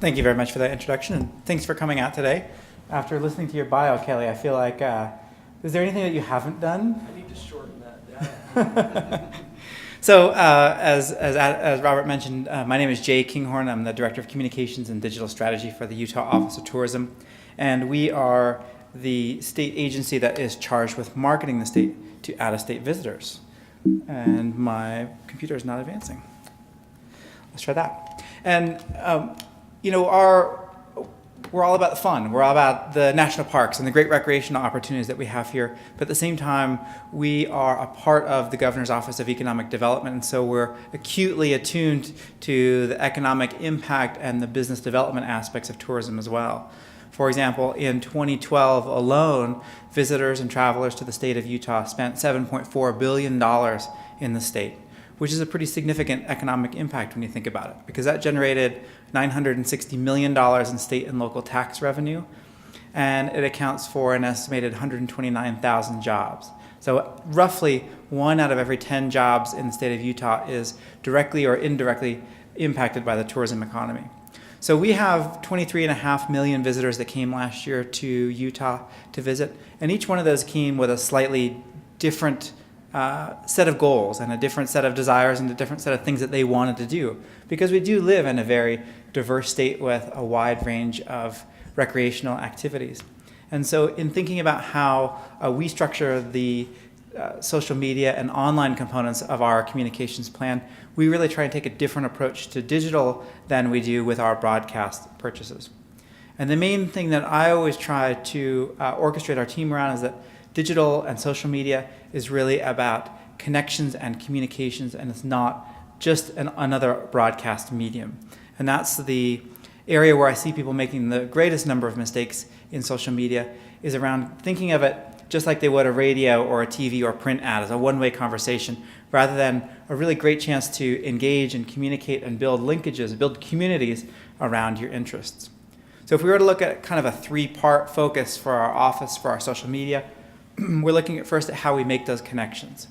Thank you very much for that introduction, and thanks for coming out today. After listening to your bio, Kelly, I feel like, is there anything that you haven't done? I need to shorten that down. So, as Robert mentioned, my name is Jay Kinghorn. I'm the Director of Communications and Digital Strategy for the Utah Office of Tourism, and we are the state agency that is charged with marketing the state to out-of-state visitors. And my computer is not advancing. Let's try that. And we're all about the fun. We're all about the national parks and the great recreational opportunities that we have here. But at the same time, we are a part of the Governor's Office of Economic Development, and so we're acutely attuned to the economic impact and the business development aspects of tourism as well. For example, in 2012 alone, visitors and travelers to the state of Utah spent $7.4 billion in the state, which is a pretty significant economic impact when you think about it, because that generated $960 million in state and local tax revenue, and it accounts for an estimated 129,000 jobs. So roughly 1 out of every 10 jobs in the state of Utah is directly or indirectly impacted by the tourism economy. So we have 23.5 million visitors that came last year to Utah to visit, and each one of those came with a slightly different set of goals and a different set of desires and a different set of things that they wanted to do, because we do live in a very diverse state with a wide range of recreational activities. And so in thinking about how we structure the social media and online components of our communications plan, we really try and take a different approach to digital than we do with our broadcast purchases. And the main thing that I always try to orchestrate our team around is that digital and social media is really about connections and communications, and it's not just another broadcast medium. And that's the area where I see people making the greatest number of mistakes in social media, is around thinking of it just like they would a radio or a TV or print ad, as a one-way conversation, rather than a really great chance to engage and communicate and build linkages, build communities around your interests. So if we were to look at kind of a 3-part focus for our office, for our social media, we're looking at first at how we make those connections.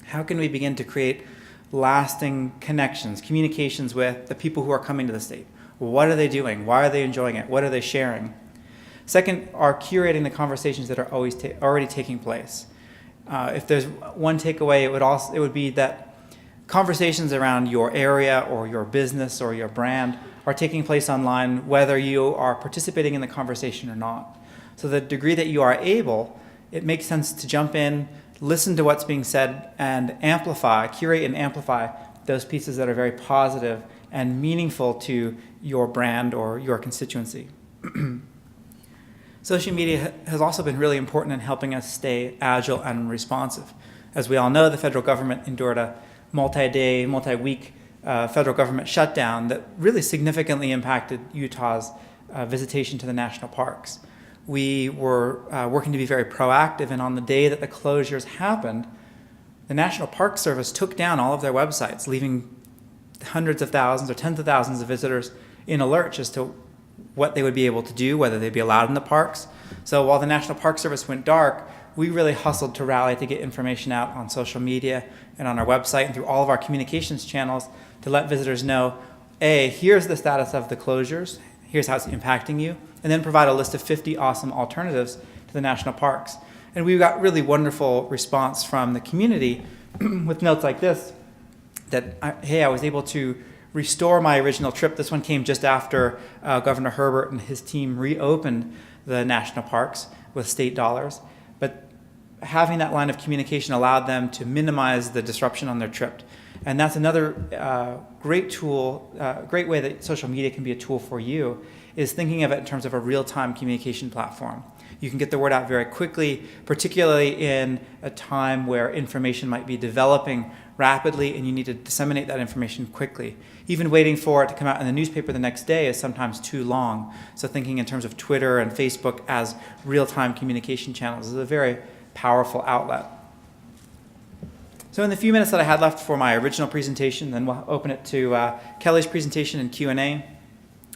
How can we begin to create lasting connections, communications with the people who are coming to the state? What are they doing? Why are they enjoying it? What are they sharing? Second, are curating the conversations that are already taking place. If there's one takeaway, it would be that conversations around your area or your business or your brand are taking place online, whether you are participating in the conversation or not. So the degree that you are able, it makes sense to jump in, listen to what's being said, and curate and amplify those pieces that are very positive and meaningful to your brand or your constituency. Social media has also been really important in helping us stay agile and responsive. As we all know, the federal government endured a multi-day, multi-week federal government shutdown that really significantly impacted Utah's visitation to the national parks. We were working to be very proactive, and on the day that the closures happened, the National Park Service took down all of their websites, leaving hundreds of thousands or tens of thousands of visitors in a lurch as to what they would be able to do, whether they'd be allowed in the parks. So while the National Park Service went dark, we really hustled to rally to get information out on social media and on our website and through all of our communications channels to let visitors know, A, here's the status of the closures, here's how it's impacting you, and then provide a list of 50 awesome alternatives to the national parks. And we got really wonderful response from the community with notes like this, that, hey, I was able to restore my original trip. This one came just after Governor Herbert and his team reopened the national parks with state dollars. But having that line of communication allowed them to minimize the disruption on their trip. And that's another great tool, great way that social media can be a tool for you, is thinking of it in terms of a real-time communication platform. You can get the word out very quickly, particularly in a time where information might be developing rapidly and you need to disseminate that information quickly. Even waiting for it to come out in the newspaper the next day is sometimes too long. So thinking in terms of Twitter and Facebook as real-time communication channels is a very powerful outlet. So in the few minutes that I had left for my original presentation, then we'll open it to Kelly's presentation and Q&A.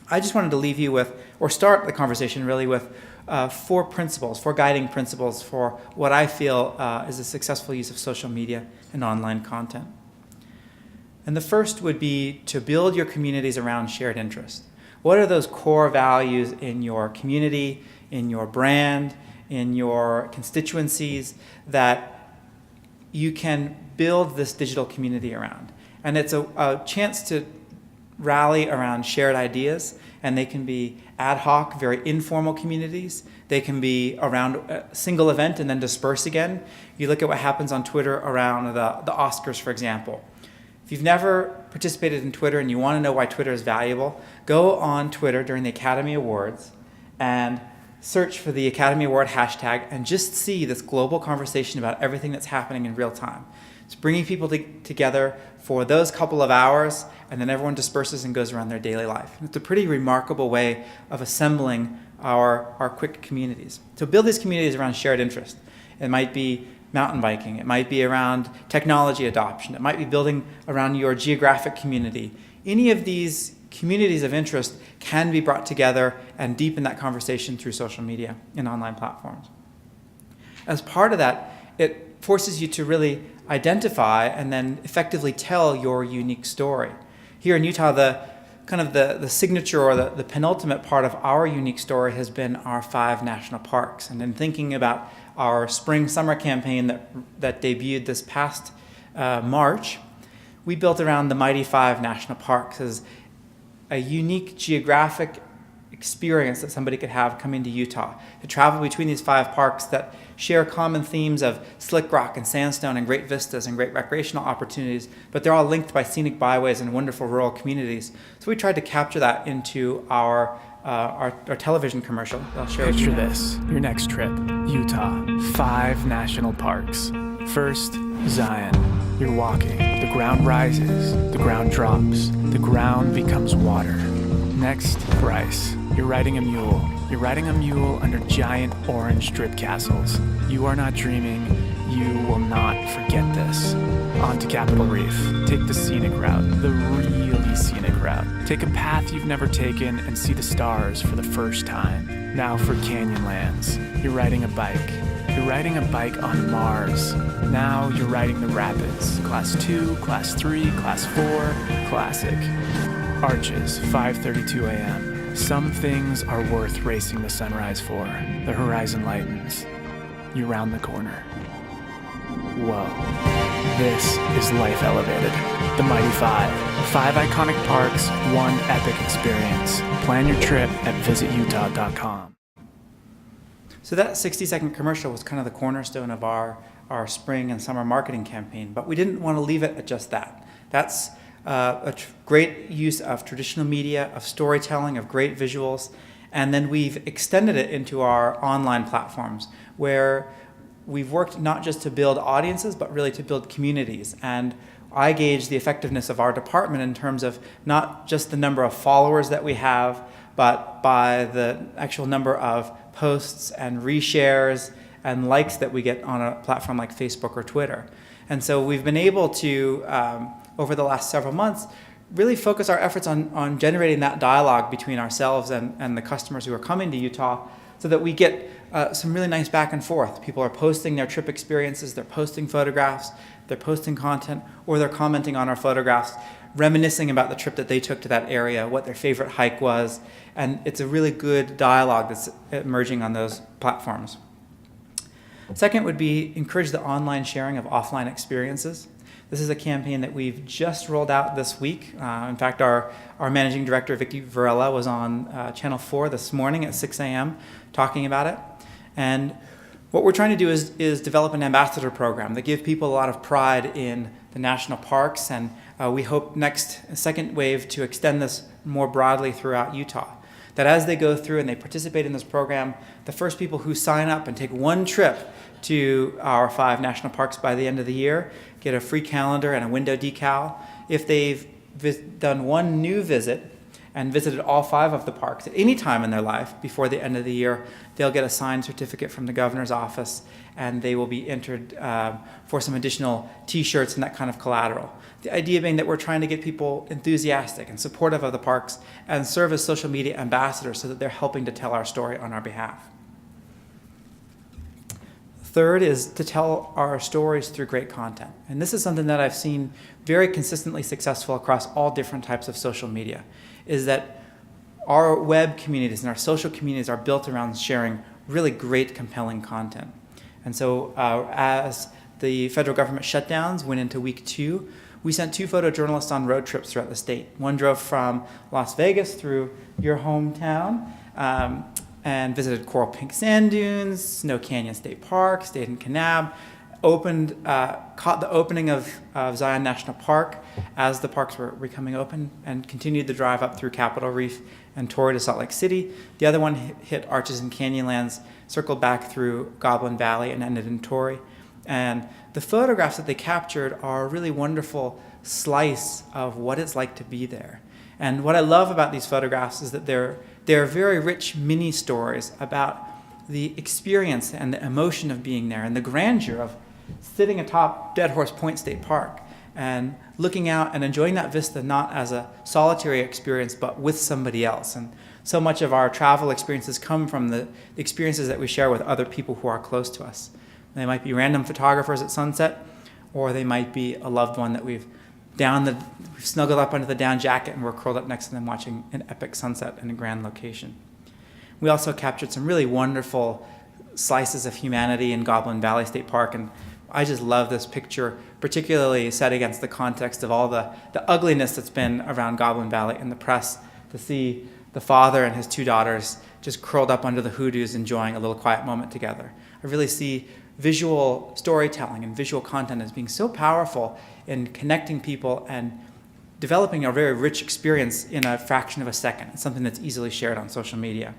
I just wanted to leave you with, or start the conversation really with, 4 guiding principles for what I feel is a successful use of social media and online content. And the first would be to build your communities around shared interests. What are those core values in your community, in your brand, in your constituencies that you can build this digital community around? And it's a chance to rally around shared ideas, and they can be ad hoc, very informal communities. They can be around a single event and then disperse again. You look at what happens on Twitter around the Oscars, for example. If you've never participated in Twitter and you want to know why Twitter is valuable, go on Twitter during the Academy Awards and search for the Academy Award hashtag and just see this global conversation about everything that's happening in real time. It's bringing people together for those couple of hours, and then everyone disperses and goes around their daily life. And it's a pretty remarkable way of assembling our quick communities. So build these communities around shared interest. It might be mountain biking. It might be around technology adoption. It might be building around your geographic community. Any of these communities of interest can be brought together and deepen that conversation through social media and online platforms. As part of that, it forces you to really identify and then effectively tell your unique story. Here in Utah, the signature or the penultimate part of our unique story has been our 5 national parks. And in thinking about our spring-summer campaign that debuted this past March, we built around the Mighty 5 national parks as a unique geographic experience that somebody could have coming to Utah, to travel between these 5 parks that share common themes of slick rock and sandstone and great vistas and great recreational opportunities, but they're all linked by scenic byways and wonderful rural communities. So we tried to capture that into our television commercial. I'll share with you Picture now. this, your next trip, Utah, 5 national parks. First, Zion. You're walking, the ground rises, the ground drops, the ground becomes water. Next, Bryce. You're riding a mule. You're riding a mule under giant orange drip castles. You are not dreaming. You will not forget this. On to Capitol Reef. Take the scenic route, the really scenic route. Take a path you've never taken and see the stars for the first time. Now for Canyonlands. You're riding a bike. You're riding a bike on Mars. Now you're riding the rapids. Class 2, Class 3, Class 4, Classic. Arches, 5:32 a.m. Some things are worth racing the sunrise for. The horizon lightens. You round the corner. Whoa. This is life elevated. The Mighty 5. 5 iconic parks, 1 epic experience. Plan your trip at visitutah.com. So that 60-second commercial was kind of the cornerstone of our spring and summer marketing campaign, but we didn't want to leave it at just that. That's great use of traditional media, of storytelling, of great visuals, and then we've extended it into our online platforms where we've worked not just to build audiences, but really to build communities. And I gauge the effectiveness of our department in terms of not just the number of followers that we have, but by the actual number of posts and reshares and likes that we get on a platform like Facebook or Twitter. And so we've been able to, over the last several months, really focus our efforts on generating that dialogue between ourselves and the customers who are coming to Utah so that we get some really nice back and forth. People are posting their trip experiences, they're posting photographs, they're posting content, or they're commenting on our photographs, reminiscing about the trip that they took to that area, what their favorite hike was, and it's a really good dialogue that's emerging on those platforms. Second would be encourage the online sharing of offline experiences. This is a campaign that we've just rolled out this week. In fact, our managing director, Vicky Varela, was on Channel 4 this morning at 6 a.m. talking about it. And what we're trying to do is develop an ambassador program that gives people a lot of pride in the national parks, and we hope second wave to extend this more broadly throughout Utah. That as they go through and they participate in this program, the first people who sign up and take one trip to our 5 national parks by the end of the year get a free calendar and a window decal. If they've done one new visit and visited all 5 of the parks at any time in their life before the end of the year, they'll get a signed certificate from the governor's office, and they will be entered for some additional t-shirts and that kind of collateral. The idea being that we're trying to get people enthusiastic and supportive of the parks and serve as social media ambassadors so that they're helping to tell our story on our behalf. Third is to tell our stories through great content. And this is something that I've seen very consistently successful across all different types of social media, is that our web communities and our social communities are built around sharing really great, compelling content. And so as the federal government shutdowns went into week 2, we sent 2 photojournalists on road trips throughout the state. One drove from Las Vegas through your hometown and visited Coral Pink Sand Dunes, Snow Canyon State Park, stayed in Kanab, caught the opening of Zion National Park as the parks were becoming open, and continued the drive up through Capitol Reef and Torrey to Salt Lake City. The other one hit Arches and Canyonlands, circled back through Goblin Valley, and ended in Torrey. And the photographs that they captured are a really wonderful slice of what it's like to be there. And what I love about these photographs is that they're very rich mini stories about the experience and the emotion of being there and the grandeur of sitting atop Dead Horse Point State Park and looking out and enjoying that vista not as a solitary experience but with somebody else. And so much of our travel experiences come from the experiences that we share with other people who are close to us. They might be random photographers at sunset, or they might be a loved one that we've snuggled up under the down jacket and we're curled up next to them watching an epic sunset in a grand location. We also captured some really wonderful slices of humanity in Goblin Valley State Park, and I just love this picture, particularly set against the context of all the ugliness that's been around Goblin Valley in the press, to see the father and his 2 daughters just curled up under the hoodoos enjoying a little quiet moment together. I really see visual storytelling and visual content as being so powerful in connecting people and developing a very rich experience in a fraction of a second. It's something that's easily shared on social media.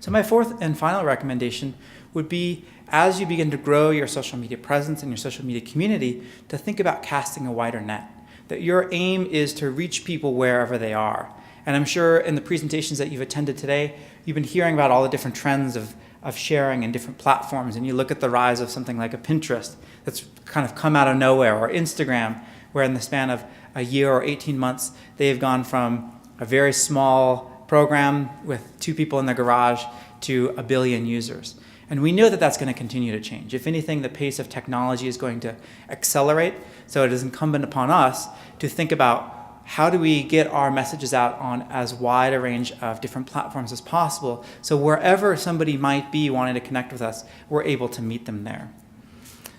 So my 4th and final recommendation would be, as you begin to grow your social media presence and your social media community, to think about casting a wider net. That your aim is to reach people wherever they are. And I'm sure in the presentations that you've attended today, you've been hearing about all the different trends of sharing in different platforms, and you look at the rise of something like a Pinterest that's kind of come out of nowhere, or Instagram, where in the span of a year or 18 months, they've gone from a very small program with 2 people in the garage to 1 billion users. And we know that that's going to continue to change. If anything, the pace of technology is going to accelerate, so it is incumbent upon us to think about how do we get our messages out on as wide a range of different platforms as possible, so wherever somebody might be wanting to connect with us, we're able to meet them there.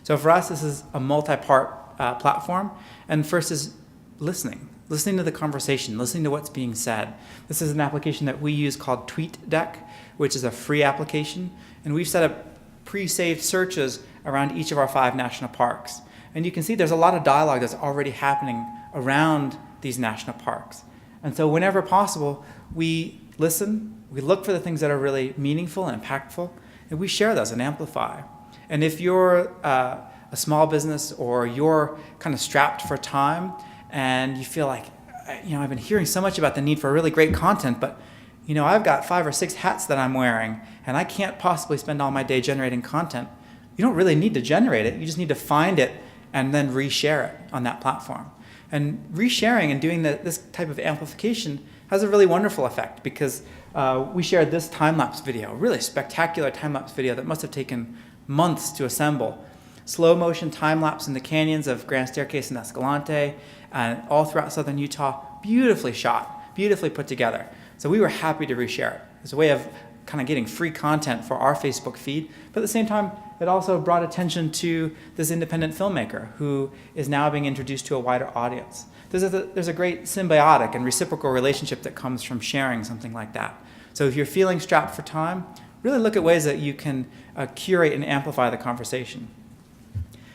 So for us, this is a multi-part platform, and first is listening to the conversation, listening to what's being said. This is an application that we use called TweetDeck, which is a free application, and we've set up pre-saved searches around each of our 5 national parks. And you can see there's a lot of dialogue that's already happening around these national parks. And so whenever possible, we listen, we look for the things that are really meaningful and impactful, and we share those and amplify. And if you're a small business, or you're kind of strapped for time and you feel like, I've been hearing so much about the need for really great content, but I've got 5 or 6 hats that I'm wearing and I can't possibly spend all my day generating content. You don't really need to generate it. You just need to find it and then reshare it on that platform. And resharing and doing this type of amplification has a really wonderful effect, because we shared this time-lapse video, really spectacular time-lapse video that must have taken months to assemble. Slow motion time-lapse in the canyons of Grand Staircase and Escalante, and all throughout southern Utah, beautifully shot, beautifully put together. So we were happy to reshare it. It's a way of kind of getting free content for our Facebook feed, but at the same time, it also brought attention to this independent filmmaker who is now being introduced to a wider audience. There's a great symbiotic and reciprocal relationship that comes from sharing something like that. So if you're feeling strapped for time, really look at ways that you can curate and amplify the conversation.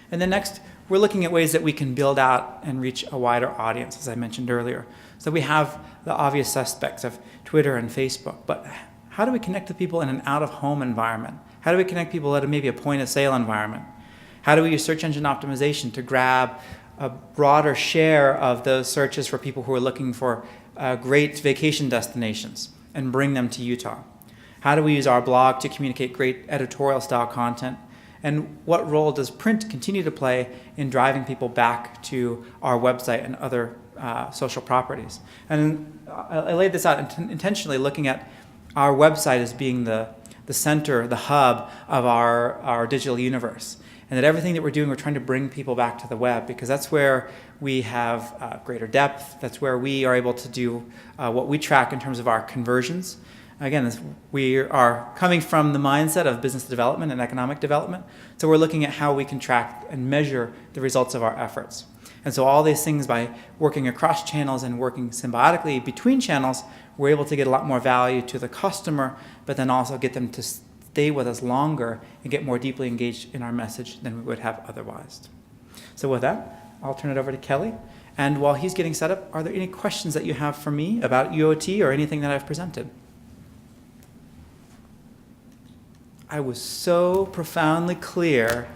And then next, we're looking at ways that we can build out and reach a wider audience, as I mentioned earlier. So we have the obvious suspects of Twitter and Facebook, but how do we connect with people in an out-of-home environment? How do we connect people at maybe a point-of-sale environment? How do we use search engine optimization to grab a broader share of those searches for people who are looking for great vacation destinations and bring them to Utah? How do we use our blog to communicate great editorial-style content? And what role does print continue to play in driving people back to our website and other social properties? And I laid this out intentionally, looking at our website as being the center, the hub of our digital universe. and that everything that we're doing, we're trying to bring people back to the web, because that's where we have greater depth. That's where we are able to do what we track in terms of our conversions. Again, we are coming from the mindset of business development and economic development, so we're looking at how we can track and measure the results of our efforts. And so all these things, by working across channels and working symbiotically between channels, we're able to get a lot more value to the customer, but then also get them to stay with us longer and get more deeply engaged in our message than we would have otherwise. So with that, I'll turn it over to Kelly. And while he's getting set up, are there any questions that you have for me about UOT or anything that I've presented? I was so profoundly clear